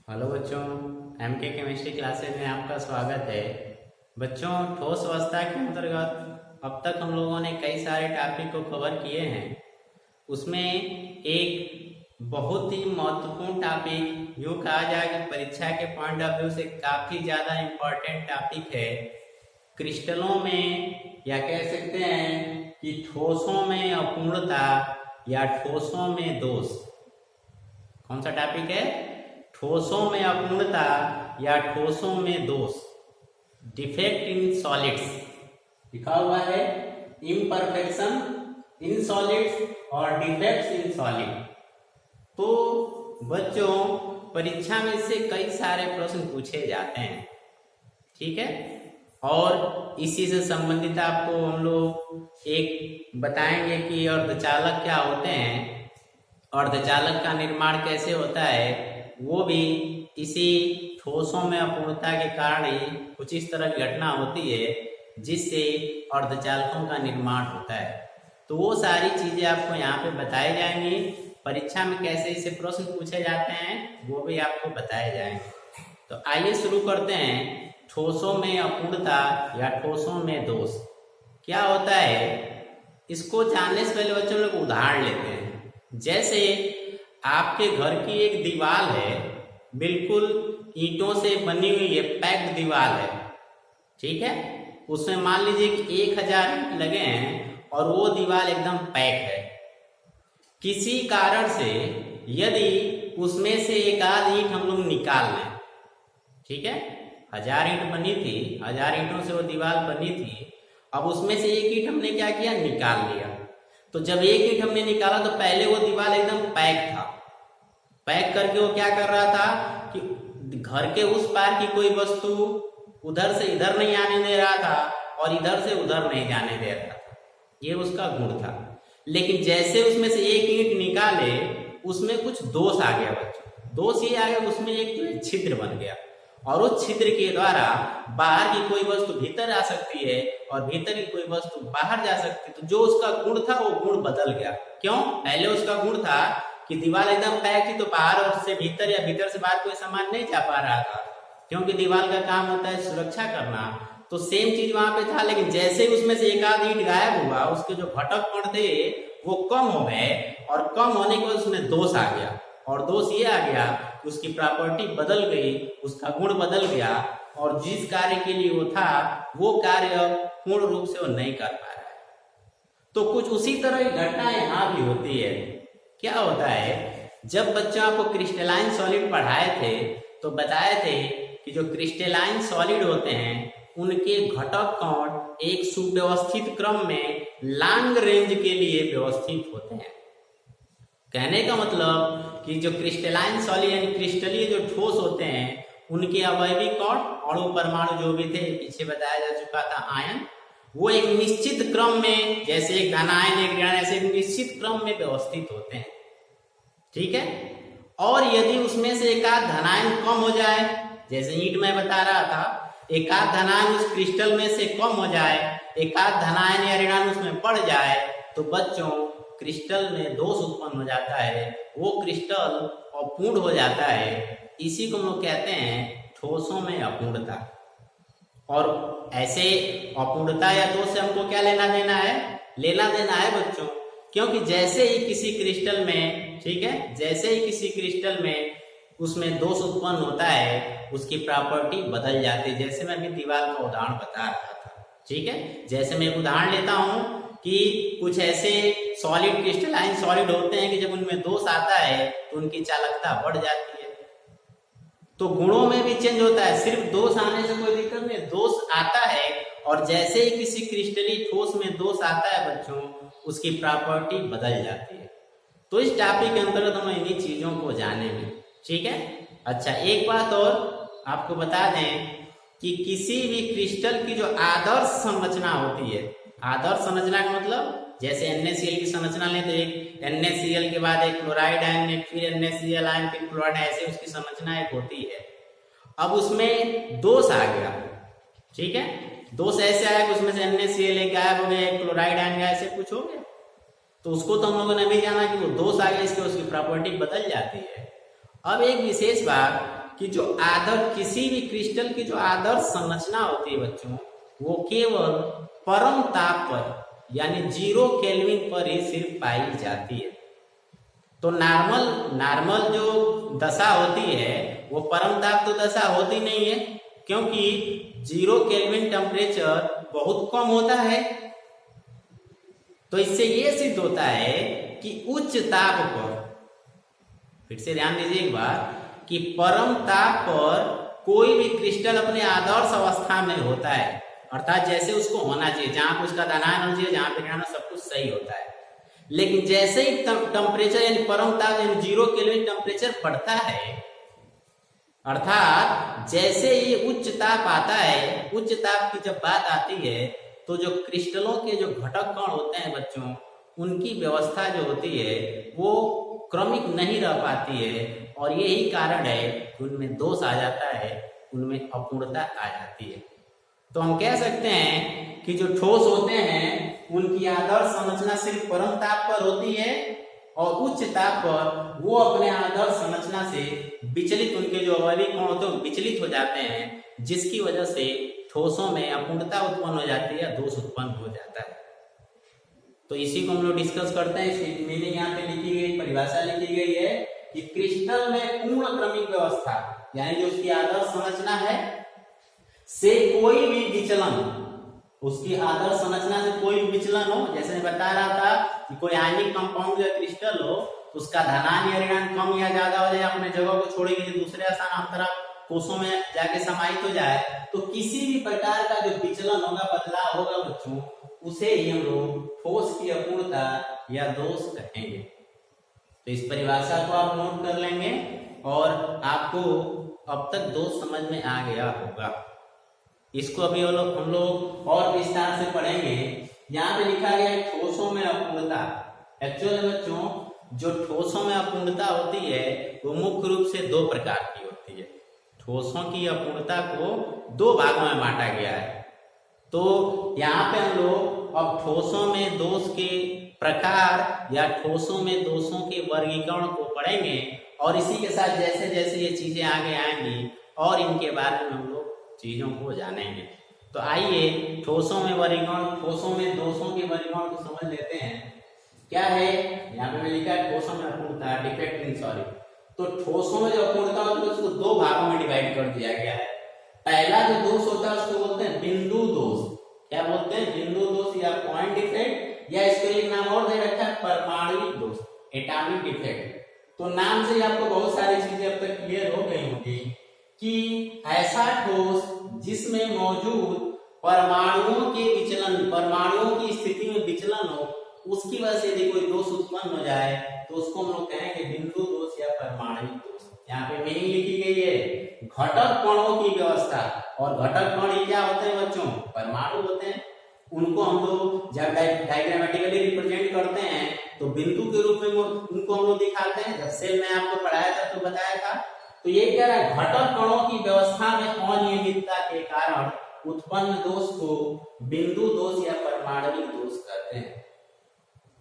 Hello बच्चों, MK chemistry classes में आपका स्वागत है। बच्चों, ठोस अवस्था के अंतर्गत अब तक हम लोगों ने कई सारे टॉपिक को कवर किए हैं। उसमें एक बहुत ही महत्वपूर्ण टॉपिक, यूँ कहा जाए कि परीक्षा के पॉइंट ऑफ व्यू से काफ़ी ज़्यादा इम्पोर्टेंट टॉपिक है। क्रिस्टलों में या कह सकते हैं कि ठोसों में अपूर्णता या ठोसों में दोष। कौन सा टॉपिक है? ठोसों में अपूर्णता या ठोसों में दोष, डिफेक्ट इन सॉलिड्स। लिखा हुआ है इम्परफेक्शन इन सॉलिड्स और डिफेक्ट्स इन सॉलिड। तो बच्चों, परीक्षा में से कई सारे प्रश्न पूछे जाते हैं, ठीक है। और इसी से संबंधित आपको हम लोग एक बताएंगे कि अर्धचालक क्या होते हैं, अर्धचालक का निर्माण कैसे होता है। वो भी इसी ठोसों में अपूर्णता के कारण ही कुछ इस तरह की घटना होती है जिससे अर्धचालकों का निर्माण होता है। तो वो सारी चीजें आपको यहाँ पे बताई जाएंगी। परीक्षा में कैसे इसे प्रश्न पूछे जाते हैं वो भी आपको बताए जाएंगे। तो आइए शुरू करते हैं। ठोसों में अपूर्णता या ठोसों में दोष क्या होता है, इसको जानने से पहले बच्चों लोग उदाहरण लेते हैं। जैसे आपके घर की एक दीवार है, बिल्कुल ईंटों से बनी हुई है, पैक्ड दीवार है, ठीक है। उसमें मान लीजिए कि 1000 ईंट लगे हैं और वो दीवार एकदम पैक है। किसी कारण से यदि उसमें से एक आध ईंट हम लोग निकाल लें, ठीक है, 1000 ईंट बनी थी, 1000 ईंटों से वो दीवार बनी थी। अब उसमें से एक ईंट हमने क्या किया, निकाल लिया। तो जब एक ईंट हमने निकाला तो पहले वो दीवार एकदम पैक था। पैक करके वो क्या कर रहा था कि घर के उस पार की कोई वस्तु उधर से इधर नहीं आने दे रहा था और इधर से उधर नहीं जाने दे रहा था। ये उसका गुण था। लेकिन जैसे उसमें से एक ईंट निकाले, उसमें कुछ दोष आ गया बच्चों। दोष ये आ गया, उसमें एक छिद्र बन गया और उस छिद्र के द्वारा बाहर की कोई वस्तु भीतर आ सकती है और भीतर की कोई वस्तु बाहर जा सकती है। तो जो उसका गुण था वो गुण बदल गया। क्यों? पहले उसका गुण था कि दीवार एकदम पैक थी तो बाहर और से भीतर या भीतर से बाहर कोई सामान नहीं जा पा रहा था, क्योंकि दीवार का काम होता है सुरक्षा करना। तो सेम चीज वहां पे था। लेकिन जैसे उसमें से एक आध ईंट गायब हुआ, उसके जो घटक कण थे वो कम हो गए और कम होने के बाद उसमें दोष आ गया। और दोष ये आ गया कि उसकी प्रॉपर्टी बदल गई, उसका गुण बदल गया और जिस कार्य के लिए वो था वो कार्य पूर्ण रूप से वो नहीं कर पा रहा है। तो कुछ उसी तरह की घटना यहाँ भी होती है। क्या होता है, जब बच्चों आपको क्रिस्टलाइन सॉलिड पढ़ाए थे तो बताए थे कि जो क्रिस्टलाइन सॉलिड होते हैं उनके घटक कण एक सुव्यवस्थित क्रम में लॉन्ग रेंज के लिए व्यवस्थित होते हैं। कहने का मतलब कि जो क्रिस्टलाइन सॉलिड यानी क्रिस्टलीय जो ठोस होते हैं उनके अवयवी कण, अणु, परमाणु जो भी थे, पीछे बताया जा चुका था आयन, वो एक निश्चित क्रम में, जैसे एक धनायन एक ऋणायन, ऐसे एक निश्चित क्रम में व्यवस्थित होते हैं, ठीक है। और यदि उसमें से एक आध धनायन कम हो जाए, जैसे ईंट में बता रहा था, एक आध धनायन उस क्रिस्टल में से कम हो जाए, एक आध धनायन या ऋणायन उसमें बढ़ जाए, तो बच्चों क्रिस्टल में दोष उत्पन्न हो जाता है, वो क्रिस्टल अपूर्ण हो जाता है। इसी को हम लोग कहते हैं ठोसों में अपूर्णता। और ऐसे अपूर्णता या दोष से हमको क्या लेना देना है? लेना देना है बच्चों, क्योंकि जैसे ही किसी क्रिस्टल में, ठीक है, जैसे ही किसी क्रिस्टल में उसमें दोष उत्पन्न होता है उसकी प्रॉपर्टी बदल जाती है। जैसे मैं अभी दीवार का उदाहरण बता रहा था, ठीक है। जैसे मैं एक उदाहरण लेता हूं कि कुछ ऐसे सॉलिड क्रिस्टलाइन सॉलिड होते हैं कि जब उनमें दोष आता है तो उनकी चालकता बढ़ जाती है। तो गुणों में भी चेंज होता है। सिर्फ दोष आने से कोई दिक्कत नहीं, दोष आता है और जैसे ही किसी क्रिस्टली ठोस में दोष आता है बच्चों, उसकी प्रॉपर्टी बदल जाती है। तो इस टॉपिक के अंतर्गत हम इन्हीं चीजों को जानेंगे, ठीक है। अच्छा, एक बात और आपको बता दें कि किसी भी क्रिस्टल की जो आदर्श संरचना होती है, आदर्श संरचना का मतलब जैसे NaCl की संरचना लें तो एक NaCl के बाद एक क्लोराइड आयन, एक फिर NaCl आयन, फिर क्लोराइड, ऐसे उसकी संरचना एक होती है। अब उसमें दोष आ गया, ठीक है, दोष ऐसे आया कि उसमें से NaCl एक गायब हो गया, एक क्लोराइड आयन गया, ऐसे कुछ हो गया। तो उसको तो हम लोगों ने भी जाना कि वो दोष आ गया, इसके उसकी प्रॉपर्टी बदल जाती है। अब एक विशेष बात कि जो आदर्श किसी भी क्रिस्टल की जो आदर्श संरचना होती है बच्चों, वो केवल परम ताप पर यानी 0 केल्विन पर ही सिर्फ पाई जाती है। तो नॉर्मल जो दशा होती है वो परम ताप तो दशा होती नहीं है, क्योंकि 0 केल्विन टेम्परेचर बहुत कम होता है। तो इससे ये सिद्ध होता है कि उच्च ताप पर, फिर से ध्यान दीजिए एक बार, कि परम ताप पर कोई भी क्रिस्टल अपने आदर्श अवस्था में होता है, अर्थात जैसे उसको होना चाहिए, जहां पर उसका धनायन होना चाहिए, जहां पर सब कुछ सही होता है। लेकिन जैसे ही टेम्परेचर यानी परम ताप यानी 0 केल्विन टेम्परेचर बढ़ता है, अर्थात जैसे ये उच्च ताप आता है, उच्च ताप की जब बात आती है तो जो क्रिस्टलों के जो घटक कण होते हैं बच्चों, उनकी व्यवस्था जो होती है वो क्रमिक नहीं रह पाती है, और यही कारण है कि उनमें दोष आ जाता है, उनमें अपूर्णता आ जाती है। तो हम कह सकते हैं कि जो ठोस होते हैं उनकी आदर्श संरचना सिर्फ परम ताप पर होती है, और उच्च ताप पर वो अपने आदर्श संरचना से विचलित, उनके जो अवयवी कण होते हैं विचलित हो जाते हैं, जिसकी वजह से ठोसों में अपूर्णता उत्पन्न हो जाती है, दोष उत्पन्न हो जाता है। तो इसी को हम लोग डिस्कस करते हैं। इसकी मीनिंग यहाँ पे लिखी गई, परिभाषा लिखी गई है कि क्रिस्टल में पूर्ण क्रमिक व्यवस्था यानी जो उसकी आदर्श संरचना है से कोई भी विचलन, उसकी आदर्श संरचना से कोई भी विचलन हो, जैसे मैं बता रहा था कि कोई आयनिक कंपाउंड या क्रिस्टल हो, तो उसका धनायन या ऋणायन कम या ज्यादा हो जाए, अपने जगह को छोड़ेगी, दूसरे स्थानांतरण कोषों में जाके समाहित हो जाए, तो किसी भी प्रकार का जो विचलन होगा, बदलाव होगा बच्चों, उसे ही हम लोग ठोस की अपूर्णता या दोष कहेंगे। तो इस परिभाषा को आप नोट कर लेंगे और आपको अब तक दोष समझ में आ गया होगा। इसको अभी हम लोग और विस्तार से पढ़ेंगे। यहाँ पे लिखा गया है ठोसों में अपूर्णता। एक्चुअली बच्चों जो ठोसों में अपूर्णता होती है वो मुख्य रूप से 2 प्रकार की होती है। ठोसों की अपूर्णता को 2 भागों में बांटा गया है। तो यहाँ पे हम लोग अब ठोसों में दोष के प्रकार या ठोसों में दोषों के वर्गीकरण को पढ़ेंगे, और इसी के साथ जैसे जैसे ये चीजें आगे आएंगी और इनके बारे में हम लोग चीजों को जानेंगे। तो आइए ठोसों में वर्गीकरण, ठोसों में दोषों के वर्गीकरण को समझ लेते हैं। क्या है यहाँ पे लिखा है ठोसों में अपूर्णता, डिफेक्ट इन सॉलिड। तो ठोसों में जो अपूर्णता होती है उसको 2 भागों में डिवाइड कर दिया गया है। पहला जो दोष होता है उसको बोलते हैं बिंदु दोष। क्या बोलते हैं? बिंदु दोष या पॉइंट डिफेक्ट, या इसको एक नाम और दे रखा है परमाणुक दोष, एटॉमिक डिफेक्ट। तो नाम से आपको बहुत सारी चीजें अब तक क्लियर हो गई होंगी कि ऐसा ठोस जिसमें मौजूद परमाणुओं के विचलन, परमाणुओं की स्थिति में विचलन हो, उसकी वजह से यदि कोई दोष उत्पन्न हो जाए तो उसको हम लोग कहेंगे बिंदु दोष या परमाणुक दोष। यहाँ पे मीनिंग लिखी गई है घटक कणों की व्यवस्था, और घटक कण ही क्या होते हैं बच्चों? परमाणु होते हैं। उनको हम लोग जब डायग्रामेटिकली रिप्रेजेंट करते हैं तो बिंदु के रूप में उनको हम लोग दिखाते हैं। जब सेल में आपको पढ़ाया था तो बताया था। तो ये कह रहा है घटक कणों की व्यवस्था में अनियमितता के कारण उत्पन्न दोष को बिंदु दोष या परमाणुक दोष कहते हैं।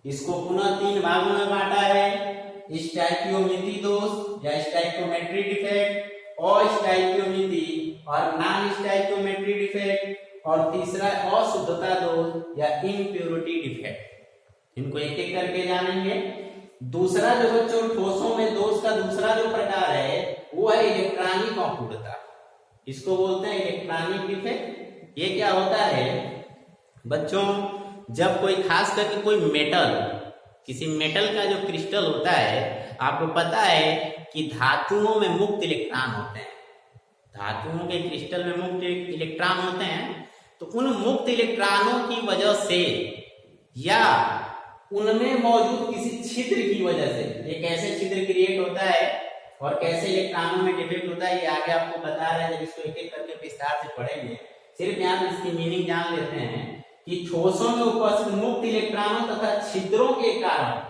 इसको पुनः 3 भागों में बांटा है, स्टोइकियोमेट्री दोष या स्टोइकियोमेट्री डिफेक्ट, अस्टोइकियोमेट्री और नॉन स्टोइकियोमेट्री डिफेक्ट, और तीसरा अशुद्धता दोष या इम्प्योरिटी डिफेक्ट। इनको एक एक करके जानेंगे। दूसरा जो बच्चों ठोसों में दोष का दूसरा जो प्रकार है वो है इलेक्ट्रॉनिक अपूर्णता। इसको बोलते हैं इलेक्ट्रॉनिक डिफेक्ट। ये क्या होता है बच्चों? जब कोई खास करके कोई मेटल, किसी मेटल का जो क्रिस्टल होता है, आपको पता है कि धातुओं में मुक्त इलेक्ट्रॉन होते हैं। धातुओं के क्रिस्टल में मुक्त इलेक्ट्रॉन होते हैं। तो उन मुक्त इलेक्ट्रॉनों की वजह से या उनमें मौजूद किसी छिद्र की वजह से, ये कैसे छिद्र क्रिएट होता है और कैसे इलेक्ट्रॉनों में डिफेक्ट होता है, ये आगे आपको बता रहे हैं। जब इसको एक एक करके विस्तार से पढ़ेंगे, सिर्फ यहाँ पे इसकी मीनिंग जान लेते हैं कि ठोसों में उपस्थित मुक्त इलेक्ट्रॉनों तथा छिद्रों के कारण,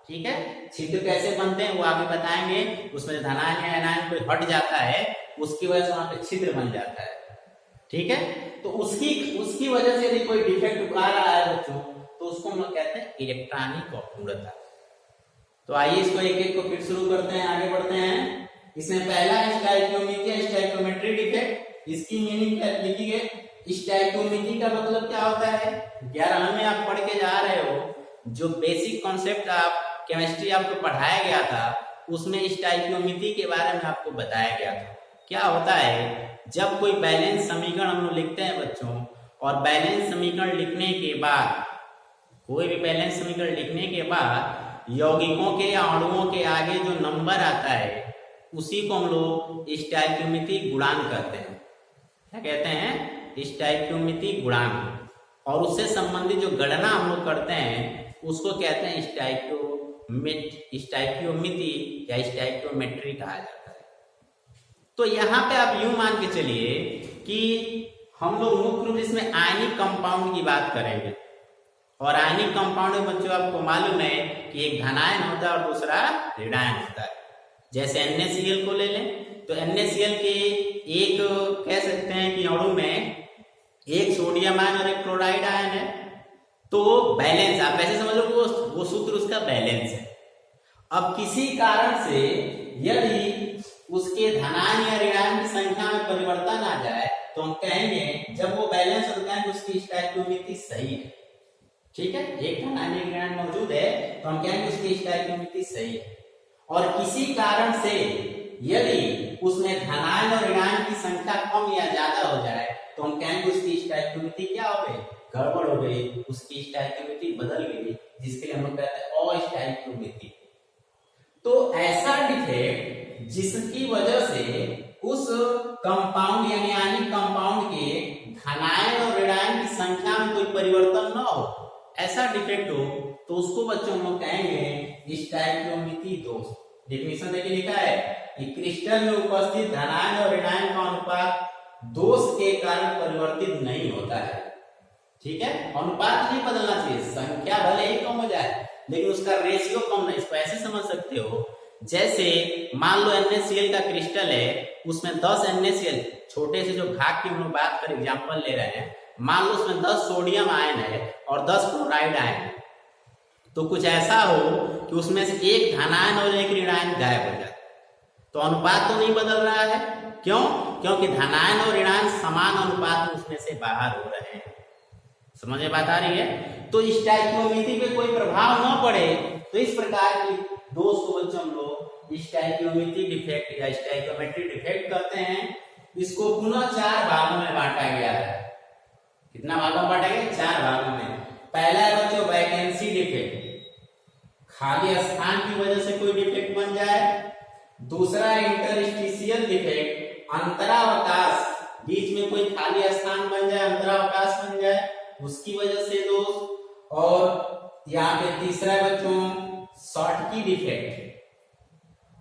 ठीक है, छिद्र कैसे बनते हैं वो आगे बताएंगे। उसमें धनायन या आयनायन कोई हट जाता है, उसकी वजह से वहां पे छिद्र बन जाता है, ठीक है। तो उसकी वजह से यदि कोई डिफेक्ट आ रहा है बच्चों, तो उसको हम लोग कहते हैं इलेक्ट्रॉनिक अपूर्णता। तो आइए इसको एक एक को फिर शुरू करते हैं, आगे बढ़ते हैं। इसमें पहला स्टोइकियोमेट्री है, स्टोइकियोमेट्री डिफेक्ट। इसकी मीनिंग क्या लिखी है? स्टोइकियोमेट्री का मतलब क्या होता है? 11वीं में आप पढ़ के जा रहे हो, जो बेसिक कॉन्सेप्ट आप केमिस्ट्री आपको पढ़ाया गया था, उसमें स्टोइकियोमेट्री के बारे में आपको बताया गया था। क्या होता है, जब कोई बैलेंस समीकरण हम लोग लिखते हैं बच्चों, और बैलेंस समीकरण लिखने के बाद, कोई भी बैलेंस समीकरण लिखने के बाद यौगिकों के या अणुओं के आगे जो नंबर आता है उसी को हम लोग स्टोइकियोमेट्री गुणांक कहते हैं। क्या कहते हैं? स्टोइकियोमेट्री गुणांक। और उससे संबंधित जो गणना हम लोग करते हैं उसको कहते हैं स्टोइकियोमेट्री या स्टोइकियोमेट्री कहा जाता है। तो यहाँ पे आप यूं मान के चलिए कि हम लोग मुख्य रूप से इसमें आयनिक कंपाउंड की बात करेंगे। और आयनिक कंपाउंड में बच्चों आपको मालूम है कि एक धनायन होता है और दूसरा ऋणायन होता है। जैसे NaCl को ले लें तो NaCl के एक कह सकते हैं कि अणु में एक सोडियम आयन और एक क्लोराइड आयन है। तो बैलेंस आप ऐसे समझ लो वो सूत्र उसका बैलेंस है। अब किसी कारण से यदि उसके धनायन या ऋणायन की संख्या में परिवर्तन आ जाए तो हम कहेंगे, जब वो बैलेंस होता है तो उसकी स्टोइकियोमेट्री सही है। ठीक है, एक धनायन एक ऋणायन मौजूद है तो हम कहेंगे उसकी स्टोइकियोमेट्री सही है। और किसी कारण से यदि उसमें धनायन और ऋणायन की संख्या कम या ज्यादा हो जाए तो हम कहेंगे उसकी स्टोइकियोमेट्री क्या हो गई? गड़बड़ हो गई, उसकी स्टोइकियोमेट्री बदल गई, जिसके लिए हम लोग कहते हैं अस्टोइकियोमेट्री। तो ऐसा डिफेक्ट जिसकी वजह से उस कंपाउंड यानी आयनिक कंपाउंड के धनायन और ऋणायन की संख्या में कोई परिवर्तन न हो, ऐसा डिफेक्ट हो तो उसको बच्चों हम लोग कहेंगे स्टोइकियोमेट्री दोष। डेफिनेशन देखिए लिखा है कि क्रिस्टल में उपस्थित धनायन और ऋणायन का अनुपात दोष के कारण परिवर्तित नहीं होता है। ठीक है, अनुपात नहीं बदलना चाहिए, संख्या भले ही कम हो जाए लेकिन उसका रेशियो कम नहीं। इसको ऐसे समझ सकते हो, जैसे मान लो NaCl का क्रिस्टल है, उसमें 10 NaCl, छोटे से जो भाग की हम लोग बात कर एग्जांपल ले रहे हैं, मान लो उसमें 10 सोडियम आयन है और 10 क्लोराइड आयन है। तो कुछ ऐसा हो कि उसमें से एक धनायन और एक ऋणायन गायब हो जाए, तो अनुपात तो नहीं बदल रहा है। क्यों? क्योंकि धनायन और ऋणायन समान अनुपात में उसमें से बाहर हो रहे हैं। समझ में बात आ रही है? तो स्टोइकियोमेट्री पे कोई प्रभाव न पड़े तो इस प्रकार की दोष को बच्चों हम लोग स्टोइकियोमेट्री डिफेक्ट या स्टोइकियोमेट्री डिफेक्ट करते हैं। इसको पुनः 4 भागों में बांटा गया है। कितना भागों में बांटा गया? 4 भागों में। पहला है बच्चों वैकेंसी डिफेक्ट, खाली स्थान की वजह से कोई डिफेक्ट बन जाए। दूसरा इंटरस्टिशियल डिफेक्ट, अंतरावकाश, बीच में कोई खाली स्थान बन जाए, अंतरावकाश बन जाए, उसकी वजह से दोष। और यहाँ पे तीसरा बच्चों शॉर्टकी डिफेक्ट।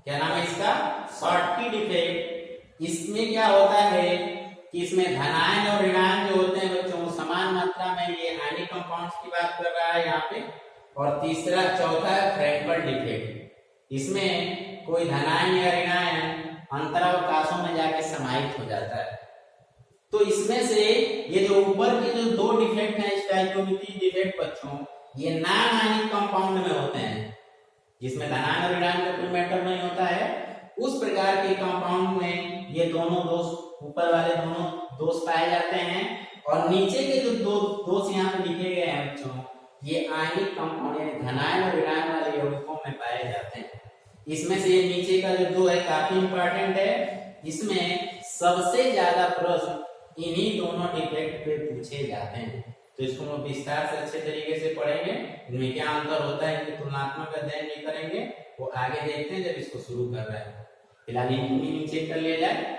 क्या नाम है इसका? Schottky defect. इसमें क्या होता है कि इसमें धनायन और ऋणायन जो होते हैं बच्चों समान मात्रा में, ये आयनिक कंपाउंड्स की बात कर रहा है यहाँ पे। और तीसरा चौथा है फ्रैंकल डिफेक्ट। इसमें कोई धनायन या ऋणायन अंतरावकाशों में जाके समाहित हो जाता है। तो इसमें से ये जो ऊपर के जो 2 डिफेक्ट हैं स्टोइकियोमेट्री डिफेक्ट बच्चों, ये नॉन आयनिक कंपाउंड में होते हैं, जिसमें धनायन और ऋणायन का कोई मैटर नहीं होता है। उस प्रकार के कंपाउंड में ये दोनों दोष, ऊपर वाले दोनों दोष पाए जाते हैं। और नीचे के जो 2 दोष यहाँ पे लिखे गए हैं बच्चों, ये आयनिक कंपाउंड यानी धनायन और ऋणायन वाले यौगिकों में पाए जाते हैं। इसमें से ये नीचे का जो 2 है काफी इंपॉर्टेंट है। इसमें सबसे ज्यादा प्रश्न इन्हीं दोनों डिफेक्ट पे पूछे जाते हैं। तो इसको हम विस्तार से अच्छे तरीके से पढ़ेंगे, इनमें क्या अंतर होता है, इनकी तुलनात्मक अध्ययन नहीं करेंगे, वो आगे देखते हैं जब इसको शुरू कर रहे हैं। फिलहाल मीनिंग चेक कर लिया जाए।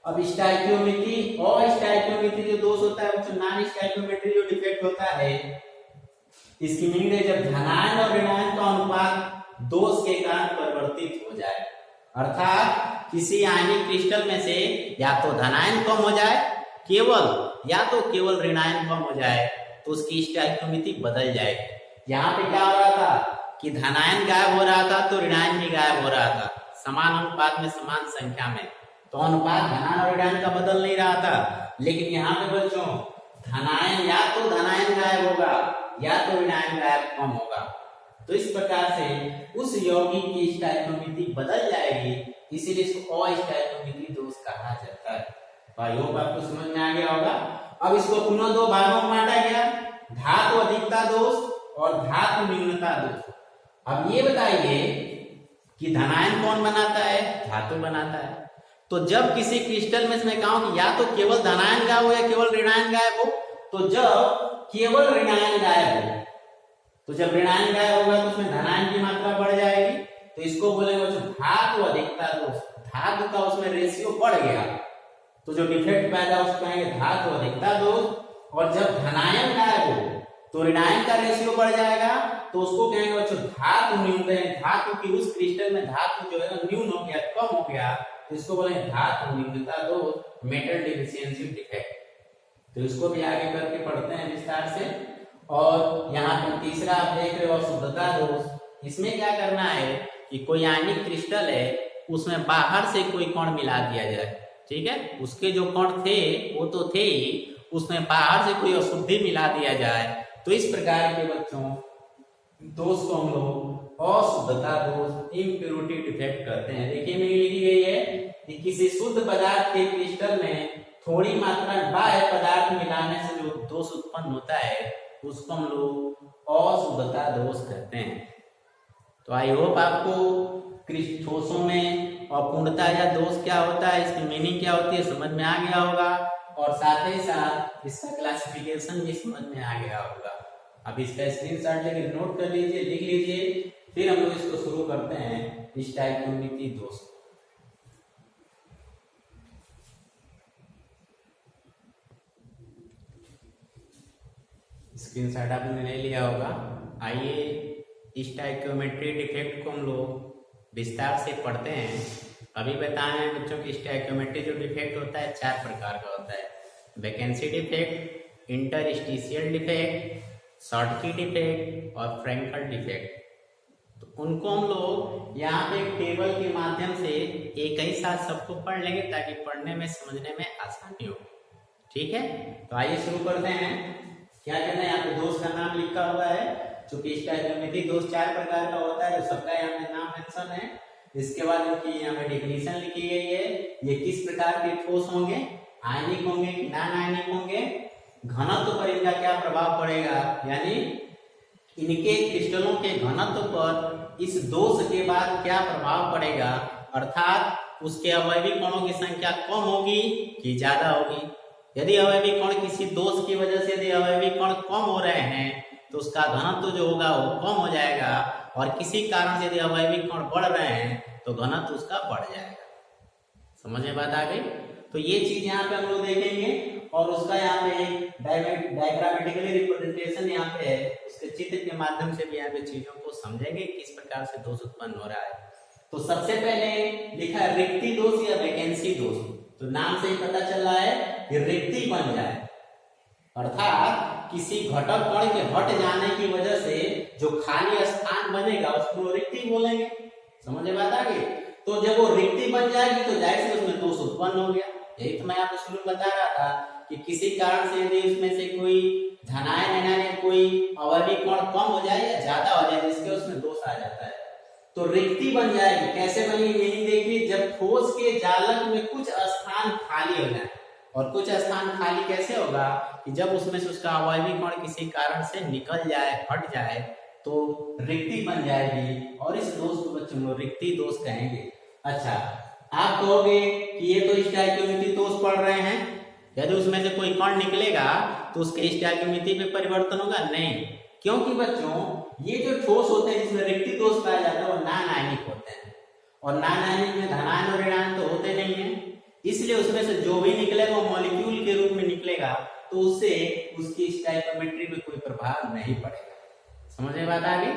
अब स्टोइकियोमेट्री और स्टोइकियोमेट्री जो दोष होता है वो नॉन स्टोइकियोमेट्री जो डिफेक्ट होता है, इसकी मीनिंग है जब धनायन और ऋणायन का अनुपात दोष के कारण परिवर्तित हो जाए, अर्थात किसी आयनिक क्रिस्टल में से या तो धनायन कम हो जाए केवल, या तो केवल ऋणायन कम हो जाए, तो उसकी स्टोइकियोमेट्री बदल जाएगी। यहाँ पे क्या हो रहा था कि धनायन गायब हो रहा था तो ऋणायन भी गायब हो रहा था, समान अनुपात में, समान संख्या में। तो अनुपात धनायन और ऋणायन का बदल नहीं रहा था। लेकिन यहाँ पे बच्चों धनायन, या तो धनायन गायब होगा या तो ऋणायन गायब कम होगा। तो इस प्रकार से उस यौगिक की स्टोइकियोमेट्री बदल जाएगी इसीलिए इसको अस्टैक्योमेट्री दोष कहा जाता है। तो आई होप आपको समझ में आ गया होगा। अब इसको पुनः दो भागों में बांटा गया, धातु अधिकता दोष और धातु न्यूनता दोष। अब ये बताइए कि धनायन कौन बनाता है? धातु बनाता है। तो जब किसी क्रिस्टल में इसमें कहा कि या तो केवल धनायन गायब हो या केवल ऋणायन गायब हो, तो जब केवल ऋणायन गायब हो, तो जब ऋणायन गायब होगा तो उसमें धनायन की मात्रा बढ़ जाएगी, तो इसको बोलेंगे धातु अधिकता दोष। धातु का उसमें रेशियो बढ़ गया तो जो डिफेक्ट पैदा उसको कहेंगे धातु अधिकता दोष। और जब धनायन गायब हो तो ऋणायन का रेशियो बढ़ जाएगा तो उसको कहेंगे बच्चों धातु न्यूनता। धातु की उस क्रिस्टल में धातु जो है न्यून हो गया, कम हो गया, तो इसको बोलेंगे धातु न्यूनता दोष, मेटल डेफिशिएंसी डिफेक्ट। तो इसको भी आगे करके पढ़ते हैं विस्तार से। और यहाँ पे तीसरा आप देख रहे हो अशुद्धता दोष। इसमें क्या करना है कि कोई आयनिक क्रिस्टल है, उसमें बाहर से कोई कण मिला दिया जाए, ठीक है, उसके जो कण थे वो तो थे ही, उसमें बाहर से कोई अशुद्धि मिला दिया जाए, तो इस प्रकार के बच्चों दोष को हम लोग अशुद्धता दोष, इम्प्योरिटी डिफेक्ट करते हैं। देखिए मेरी लिखी गई है कि किसी शुद्ध पदार्थ के क्रिस्टल में थोड़ी मात्रा बाह्य पदार्थ मिलाने से जो दोष उत्पन्न होता है उसको हम लोग अशुद्धता दोष कहते हैं। तो आई होप आपको ठोसों में अपूर्णता या दोष क्या होता है, इसकी मीनिंग क्या होती है, समझ में आ गया होगा, और साथ ही साथ इसका क्लासिफिकेशन भी समझ में आ गया होगा। अब इसका स्क्रीनशॉट लेके नोट कर लीजिए, लिख लीजिए, फिर हम लोग इसको शुरू करते हैं स्टोइकोमेट्री दोष। स्क्रीनशॉट आपने ले लिया होगा। आइए स्टोइकोमेट्री डिफेक्ट को हम लोग विस्तार से पढ़ते हैं। अभी बताएं बच्चों की स्टोइकोमेट्री जो डिफेक्ट होता है 4 प्रकार का होता है। Vacancy defect, interstitial defect, Schottky defect और फ्रैंकल डिफेक्ट। तो उनको हम लोग यहाँ पे एक टेबल के माध्यम से एक ही साथ सबको पढ़ लेंगे ताकि पढ़ने में समझने में आसानी हो, ठीक है। तो आइए शुरू करते हैं। क्या कहते हैं, यहाँ पे दोष का नाम लिखा हुआ है। चूंकि स्टोइकोमेट्री दोष 4 प्रकार का होता है, जो सबका यहाँ पे नाम मेंशन है। इसके बाद इनकी यहाँ पे डेफिनेशन लिखी गई है। ये किस प्रकार के ठोस होंगे, आयनिक होंगे कि नॉन आयनिक होंगे, घनत्व पर इनका क्या प्रभाव पड़ेगा, यानी इनके क्रिस्टलों के घनत्व पर इस दोष के बाद क्या प्रभाव पड़ेगा, अर्थात उसके अवयवी कणों की संख्या कम होगी कि ज्यादा होगी। यदि अवयवी कण किसी दोष की वजह से यदि अवयवी कण कम हो रहे हैं तो उसका घनत्व जो होगा वो कम हो जाएगा, और किसी कारण से यदि अवयवी कण बढ़ रहे हैं तो घनत्व उसका बढ़ जाएगा। समझ में बात आ गई। तो ये चीज यहाँ पे हम लोग देखेंगे, और उसका यहाँ पे डायग्रामेटिकली रिप्रेजेंटेशन यहाँ पे है, उसके चित्र के माध्यम से भी यहाँ पे चीजों को समझेंगे किस प्रकार से दोष उत्पन्न हो रहा है। तो सबसे पहले लिखा है रिक्ति दोष या वैकेंसी दोष। तो नाम से ही पता चल रहा है कि रिक्ति बन जाए, अर्थात किसी घटक कण के हट जाने की वजह से जो खाली स्थान बनेगा उसको रिक्ति बोलेंगे। समझ में बात आ गई। तो जब वो रिक्ति बन जाएगी तो जाहिर से उसमें दोष उत्पन्न हो गया। यही तो मैं आपको शुरू में बता रहा था कि किसी कारण से यदि उसमें से कोई धनायन या कोई अवयवी कण कम हो जाए या ज्यादा हो जाए जिसके उसमें दोष आ जाता है तो रिक्ति बन जाएगी। कैसे बनी, मीनिंग देखिए, जब ठोस के जालक में कुछ स्थान खाली हो जाए। और कुछ स्थान खाली कैसे होगा कि जब उसमें से उसका अवयवी कण किसी कारण से निकल जाए, हट जाए, तो रिक्ति बन जाएगी, और इस दोष को बच्चों को रिक्ति दोष कहेंगे। अच्छा, आप कहोगे कि ये तो स्टोइकोमेट्री दोष पढ़ रहे हैं, यदि उसमें से कोई कण निकलेगा तो उसके स्टोइकोमेट्री में परिवर्तन होगा? नहीं, क्योंकि बच्चों ये जो ठोस होते हैं जिसमें रिक्ति दोष पाया जाता है वो नॉन आयनिक होते हैं, और नॉन आयनिक में धनायन और ऋणायन तो होते नहीं है, इसलिए उसमें से जो भी निकलेगा वो मॉलिक्यूल के रूप में निकलेगा, तो उससे उसकी स्टोइकोमेट्री में कोई प्रभाव नहीं पड़ेगा। समझ में बात आ गई।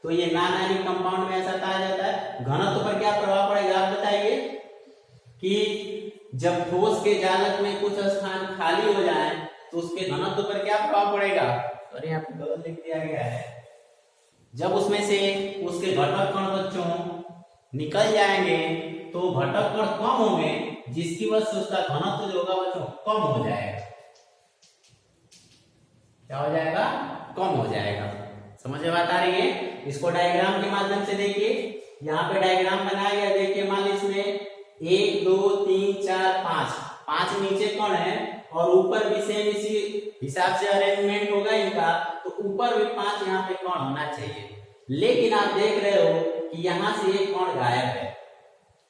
तो ये नॉन आयनिक कंपाउंड में ऐसा कहा जाता है। घनत्व पर क्या प्रभाव पड़ेगा आप बताइए, कि जब ठोस के जालक में कुछ स्थान खाली हो जाए तो उसके घनत्व पर क्या प्रभाव पड़ेगा, सॉरी यहाँ पे गलत लिख दिया गया है, जब उसमें से उसके घटक कण बच्चों निकल जाएंगे तो घटक कण कम होंगे, जिसकी वजह से उसका घनत्व जो होगा बच्चों कम हो जाएगा। क्या हो जाएगा? कम हो जाएगा। समझ में बात आ रही है। इसको डायग्राम के माध्यम से देखिए, यहाँ पे डायग्राम बनाया गया। देखिए मान लीजिए इसमें 2 3 4 5, 5 नीचे कण है और ऊपर भी सेम इसी हिसाब से अरेंजमेंट होगा इनका, तो ऊपर भी 5 यहाँ पे कण होना चाहिए। लेकिन आप देख रहे हो कि यहाँ से एक कण गायब है,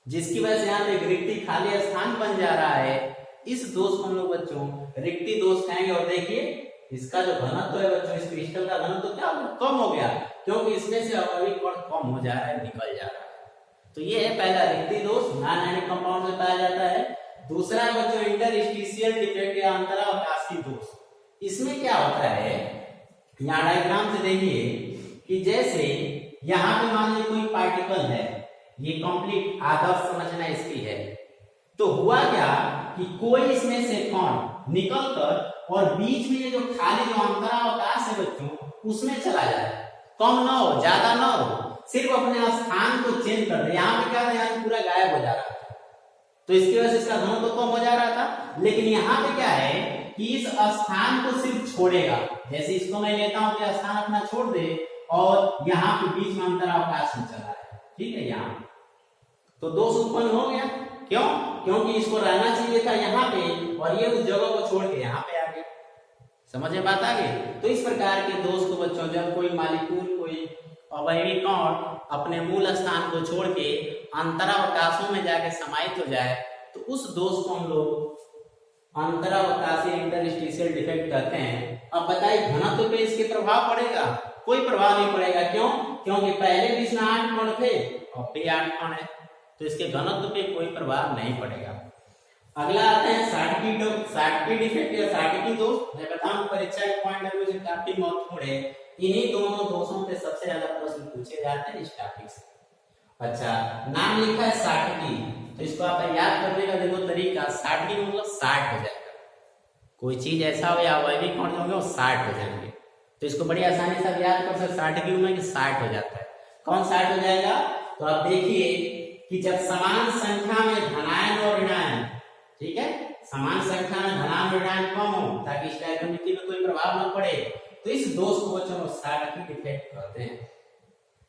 जिसकी वजह से यहाँ पे एक रिक्ति खाली स्थान बन जा रहा है। इस दोष को हम लोग बच्चों रिक्ति दोष कहेंगे। और देखिए इसका जो घनत्व है बच्चों, इस क्रिस्टल का घनत्व क्या कम हो गया, क्योंकि इसमें से अवयवी कण कम हो जा रहा है, निकल जा रहा है। तो ये है पहला रिक्ति दोष, नॉन आयनिक कंपाउंड में पाया जाता है। दूसरा बच्चों इंटरस्टिशियल डिफेक्ट या अंतरावकाशी दोष। इसमें क्या होता है, यहाँ डायग्राम से देखिए कि जैसे यहाँ पे मान लीजिए कोई पार्टिकल है, ये कंप्लीट आदर्श समझना इसकी है, तो हुआ क्या कि कोई इसमें से कण निकलकर और बीच में जो खाली जो अंतरावकाश है बच्चों उसमें चला जाए, कम ना हो ज्यादा ना हो, सिर्फ अपने स्थान को चेंज कर दे। यहाँ पे क्या था, यहाँ पूरा गायब हो जा रहा था, तो इसकी वजह से इसका घनत्व तो कम हो जा रहा था। लेकिन यहाँ पे क्या है कि इस स्थान को सिर्फ छोड़ेगा, जैसे इसको मैं लेता हूँ कि स्थान अपना छोड़ दे और यहाँ पे बीच में अंतरावकाश में चला है, ठीक है, यहाँ तो दोष उत्पन्न हो गया। क्यों? क्योंकि इसको रहना चाहिए था यहाँ पे और ये उस जगह को छोड़ के यहाँ पे आ गया। समझ में बात आ गई? तो इस प्रकार के दोष को बच्चों जब कोई मालिक्यूल, कोई अवयवी कण अपने मूल स्थान को छोड़ के अंतरावकाशों में जाके समाहित हो जाए, तो उस दोष को हम लोग अंतरावकाशीय इंटरस्टिशियल डिफेक्ट कहते हैं। अब बताइए घनत्व पे इसके प्रभाव पड़ेगा? कोई प्रभाव नहीं पड़ेगा। क्यों? क्योंकि पहले भी इसमें 8 कण थे और भी 8 कण है, तो इसके घनत्व पे कोई प्रभाव नहीं पड़ेगा। अगला आते हैं साटकी डिफेक्ट या साटकी दोष। मैं बताऊं परीक्षा के पॉइंट ऑफ व्यू से काफी महत्वपूर्ण है। इन्हीं दोनों दोषों पे सबसे ज्यादा प्रश्न पूछे जाते हैं इस टॉपिक से। अच्छा, नाम लिखा है साटकी, तो इसको आप याद करने का देखो तरीका, साटकी मतलब 60 हो जाएगा। कोई चीज ऐसा हो या अवयवी कण जो होंगे वो 60 हो जाएंगे, तो इसको बड़ी आसानी से याद कर सकते। साटकी में 60 हो जाता है। कौन 60 हो जाएगा? तो आप देखिए कि जब समान संख्या में धनायन और ऋणायन, ठीक है, समान संख्या में धनायन और ऋणायन कम हो ताकि स्टैबिलिटी में कोई प्रभाव न पड़े, तो इस दोष को बच्चों साटकी डिफेक्ट कहते हैं।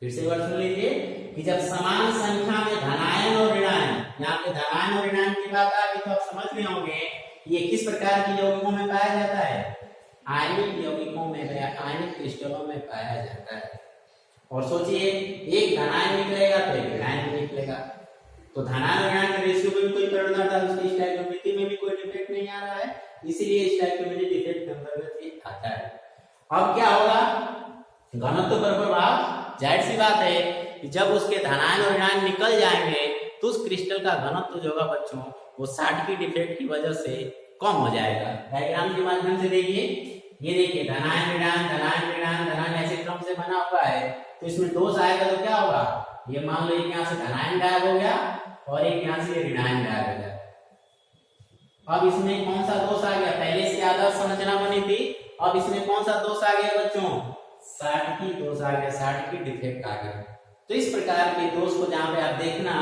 फिर से वर्ड सुन लीजिए कि जब समान संख्या में धनायन और ऋणायन, यहाँ पे धनायन और ऋणायन की बात आ गई तो आप समझ रहे होंगे ये किस प्रकार की यौगिकों में पाया जाता है? आयनिक यौगिकों में या आयनिक क्रिस्टलों में पाया जाता है। और सोचिए एक धनायन निकलेगा तो एक ऋणायन निकलेगा, तो धनायन और ऋणायन के रेशियो में भी कोई परिवर्तन आता है, उसकी स्टैबिलिटी में भी कोई डिफेक्ट नहीं आ रहा है, इसीलिए स्टैबिलिटी डिफेक्ट के अंतर्गत ये आता है। अब क्या होगा? घनत्व पर प्रभाव। जाहिर सी बात है कि जब उसके धनायन और ऋणायन निकल जाएंगे तो उस क्रिस्टल का घनत्व जो होगा बच्चों वो साटकी डिफेक्ट की वजह से कम हो जाएगा। डायग्राम के माध्यम से देखिए, ये देखिए धनायन ऋणायन धनायन ऋणायन धनायन ऐसे क्रम से बना हुआ है, तो इसमें दोष आएगा तो क्या होगा? ये मान लो एक यहाँ से धनायन गायब हो गया और एक यहाँ से ऋणायन गायब हो गया। अब इसमें कौन सा दोष आ गया? पहले से आदर्श संरचना बनी थी, अब इसमें कौन सा दोष आ गया बच्चों? साटकी दोष आ गया, साटकी डिफेक्ट आ गया। तो इस प्रकार के दोष को जहाँ पे आप देखना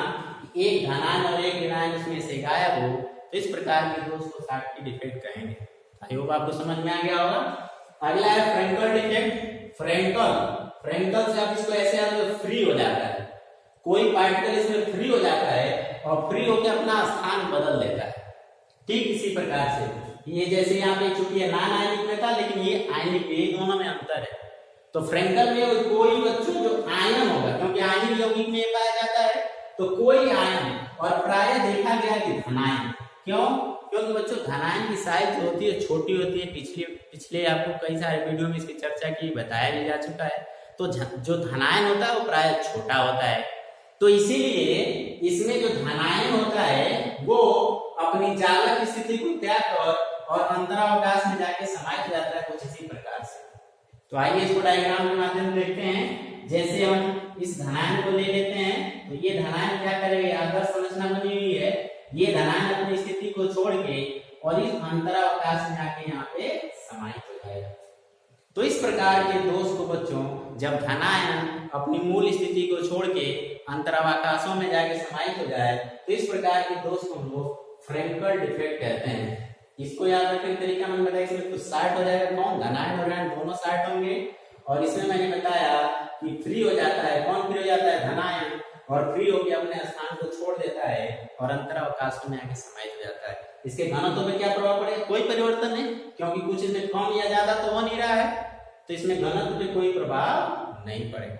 एक धनायन और एक ऋणायन इसमें से गायब हो, तो इस प्रकार के दोष को साटकी डिफेक्ट कहेंगे। आई होप आपको समझ में आ गया होगा। अगला है फ्रेंकल डिफेक्ट। फ्रेंकल से आप इसको ऐसे फ्री हो जाता है, कोई पार्टिकल इसमें फ्री हो जाता है और फ्री होकर अपना स्थान बदल लेता है। ठीक इसी प्रकार से ये जैसे यहाँ पे चूंकि ये नॉन आयनिक में था लेकिन ये आयनिक, ये दोनों में अंतर है। तो फ्रेंकल में कोई बच्चों जो आयन होगा, क्योंकि आयनिक यौगिक में पाया जाता है, तो कोई आयन और प्राय देखा गया कि धनायन। क्यों? क्योंकि बच्चों धनायन की साइज जो होती है छोटी होती है। पिछले आपको कई सारे वीडियो में इसकी चर्चा की, बताया भी जा चुका है। तो जो धनायन होता है वो प्राय छोटा होता है, तो इसीलिए इसमें जो धनायन होता है वो अपनी चालक स्थिति को त्याग कर और अंतरावकाश में जाके समाहित हो जाता है कुछ इसी प्रकार से। तो आइए इसको डायग्राम के माध्यम से देखते हैं। जैसे हम इस धनायन को ले लेते हैं, तो ये धनायन क्या करेगा? आदर्श संरचना बनी हुई है, ये धनायन अपनी स्थिति को छोड़ के और इस अंतरावकाश में आके यहाँ पे समाहित हो जाएगा। तो इस प्रकार के दोष को बच्चों जब धनायन अपनी मूल स्थिति को छोड़ के अंतरावकाशों में जाके समाहित हो जाए, तो इस प्रकार के दोष को हम लोग फ्रेंकल डिफेक्ट कहते हैं। इसको याद रखने का तरीका मैंने बताया, इसमें कुछ 60 हो जाएगा। कौन? धनायन और ऋणायन दोनों 60 होंगे। और इसमें मैंने बताया कि फ्री हो जाता है। कौन फ्री हो जाता है? धनायन, और फ्री होकर अपने स्थान को छोड़ देता है और अंतरावकाशों में आके समाहित हो जाता है। इसके घनत्व पे क्या प्रभाव पड़ेगा? कोई परिवर्तन नहीं, क्योंकि कुछ इसमें कम या ज्यादा तो हो नहीं रहा है, तो इसमें घनत्व पे कोई प्रभाव नहीं पड़ेगा।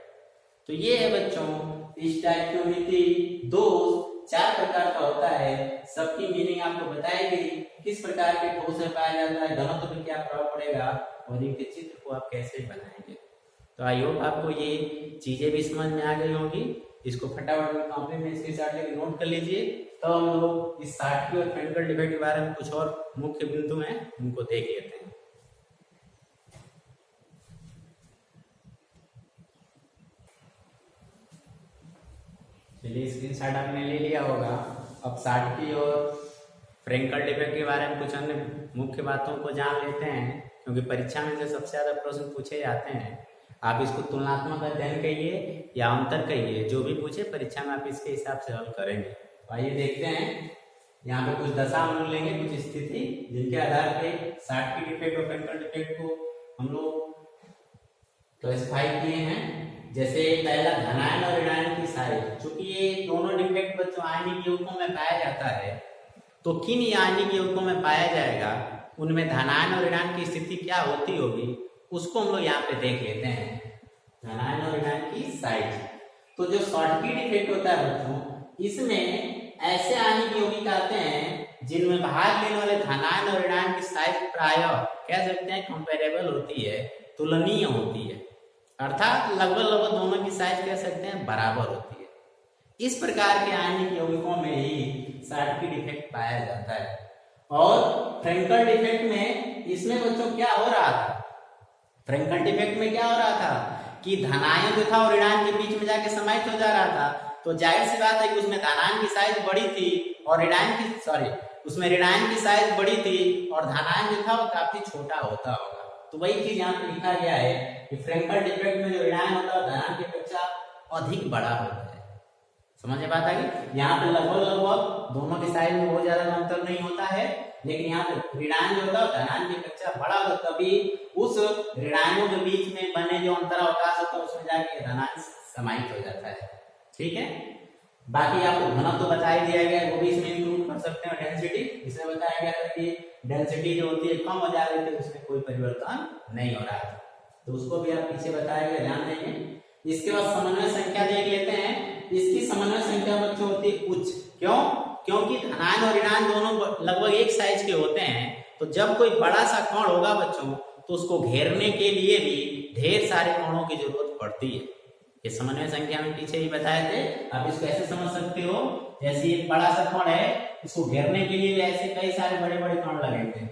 तो ये है बच्चों स्टोइकोमेट्री दोष 4 प्रकार का होता है। सबकी मीनिंग आपको बताई गई, किस प्रकार के ठोस में पाया जाता है, घनत्व पे क्या प्रभाव पड़ेगा और इनके चित्र को आप कैसे बनाएंगे। तो आई होप आपको ये चीजें भी समझ में आ गई होंगी। इसको फटाफट में कॉपी में इसके साथ लेकर नोट कर लीजिए। तो हम लोग इस साटकी और फ्रेंकल डिफेक्ट के बारे में कुछ और मुख्य बिंदु हैं उनको देख लेते हैं। चलिए स्क्रीनशॉट आपने ले लिया होगा। अब साटकी और फ्रेंकल डिफेक्ट के बारे में कुछ अन्य मुख्य बातों को जान लेते हैं, क्योंकि परीक्षा में से सबसे ज्यादा प्रश्न पूछे जाते हैं। आप इसको तुलनात्मक अध्ययन कहिए या अंतर कहिए, जो भी पूछे परीक्षा में आप इसके हिसाब से हल करेंगे। तो आइए देखते हैं। यहाँ पे कुछ दशा हम लोग लेंगे, कुछ स्थिति जिनके आधार पे साटकी डिफेक्ट और फ्रेंकल डिफेक्ट को हम लोग क्लासिफाई किए हैं। जैसे पहला धनायन और ऋणायन की साइज, चूंकि ये दोनों डिफेक्ट बच्चों आयनिक यौगिकों में पाया जाता है, तो किन आयनिक यौगिकों में पाया जाएगा, उनमें धनायन और ऋणायन की स्थिति क्या होती होगी, उसको हम लोग यहाँ पे देख लेते हैं। धनायन और ऋणायन की साइज। तो जो साटकी डिफेक्ट होता है बच्चों, इसमें ऐसे आयनिक यौगिक आते हैं जिनमें भाग लेने वाले धनायन और ऋणायन की साइज प्रायः कह सकते हैं कंपेरेबल होती है, तुलनीय होती है, अर्थात लगभग दोनों की साइज कह सकते हैं बराबर होती है। इस प्रकार के आयनिक यौगिकों में ही साटकी डिफेक्ट पाया जाता है। और फ्रेंकल डिफेक्ट में इसमें बच्चों क्या हो रहा था, फ्रेंकल डिफेक्ट में क्या हो रहा था कि धनायन जो था और ऋणायन के बीच में जाके समाहित हो जा रहा था। तो जाहिर सी बात है कि उसमें धनायन की साइज बड़ी थी और उसमें ऋणायन की साइज बड़ी थी और धनायन जो था वो काफी छोटा होता होगा। तो वही चीज यहाँ पे लिखा गया है कि फ्रेंकल डिफेक्ट में जो ऋणायन होता है धनायन की अपेक्षा अधिक बड़ा होता है। समझ में बात आ गई? यहाँ पे लगभग दोनों की साइज में बहुत ज्यादा अंतर नहीं होता है, लेकिन यहाँ पे ऋणायन जो होता है धनायन की अपेक्षा बड़ा होता है, तभी उस ऋणायनों के बीच में बने जो अंतरावकाश होता है उसमें जाके धनायन समाहित हो जाता है। ठीक है, बाकी आपको घनत्व तो बता ही दिया गया है, वो भी इसमें इंक्लूड कर सकते हैं। डेंसिटी इसमें बताया गया था कि डेंसिटी जो होती है कम हो जा रही थी, उसमें कोई परिवर्तन नहीं हो रहा था, तो उसको भी आप पीछे बताया गया, ध्यान देंगे। इसके बाद समन्वय संख्या देख लेते हैं। इसकी समन्वय संख्या बच्चों होती है उच्च। क्यों? क्योंकि धनायन और ऋणायन दोनों लगभग एक साइज के होते हैं, तो जब कोई बड़ा सा कण होगा बच्चों, तो उसको घेरने के लिए भी ढेर सारे कणों की जरूरत पड़ती है। ये समन्वय संख्या में पीछे ही बताए थे। आप इसको ऐसे समझ सकते हो, जैसे एक बड़ा सा कण है, इसको घेरने के लिए ऐसे कई सारे बड़े बड़े कण लगेंगे।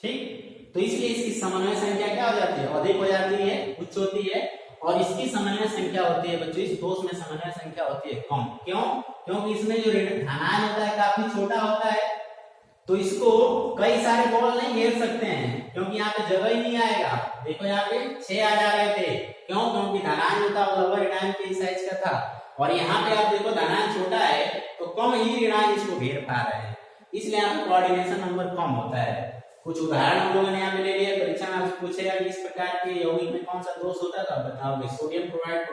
ठीक, तो इसलिए इसकी समन्वय संख्या क्या हो जाती है, अधिक हो जाती है, उच्च होती है। और इसकी समन्वय संख्या होती है बच्चों, इस दोष में समन्वय संख्या होती है कम। क्यों? क्योंकि इसमें जो धनायन होता है काफी छोटा होता है, तो इसको कई सारे बॉल नहीं घेर सकते हैं, क्योंकि यहाँ पे जगह ही नहीं आएगा। देखो यहाँ पे 6 आ जा रहे थे। क्यों? क्योंकि धनायन जो था वो लगभग ऋणायन के साइज का था, और यहाँ पे आप देखो धनायन छोटा है, तो कम ही ऋणायन इसको घेर पा रहे हैं, इसलिए यहाँ पे कोऑर्डिनेशन नंबर कम होता है। कुछ उदाहरण हम लोगों ने यहाँ पे ले लिए। परीक्षा में आपसे पूछेगा कि इस प्रकार के यौगिक में कौन सा दोष होता है, तो आप बताओगे sodium chloride,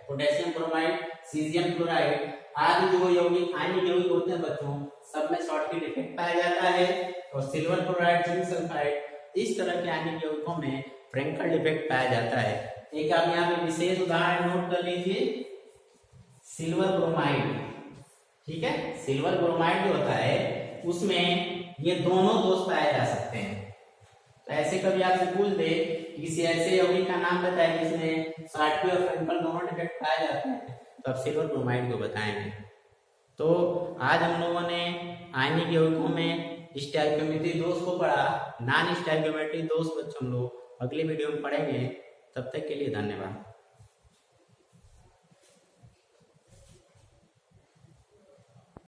potassium chloride, caesium chloride आदि जो यौगिक आयनिक यौगिक होते हैं बच्चों, सब में साटकी डिफेक्ट पाया जाता है। और सिल्वर क्लोराइड, जिंक सल्फाइड, इस तरह के आयनिक यौगिकों में फ्रेंकल डिफेक्ट पाया जाता है। एक आप यहाँ पे विशेष उदाहरण नोट कर लीजिए, सिल्वर ब्रोमाइड। ठीक है, सिल्वर ब्रोमाइड जो होता है उसमें ये दोनों दोष पाए जा सकते हैं। तो ऐसे कभी आपसे पूछ दे किसी ऐसे यौगिक का नाम बताए जिसमें साटकी और फ्रेंकल दोनों डिफेक्ट पाए जाते हैं, तो आप सिल्वर ब्रोमाइड को बताएंगे। तो आज हम लोगों ने आयनिक यौगिकों में स्टोइकोमेट्री दोष को पढ़ा। नॉन स्टोइकोमेट्री दोष बच्चों हम लोग अगले वीडियो में पढ़ेंगे। तब तक के लिए धन्यवाद।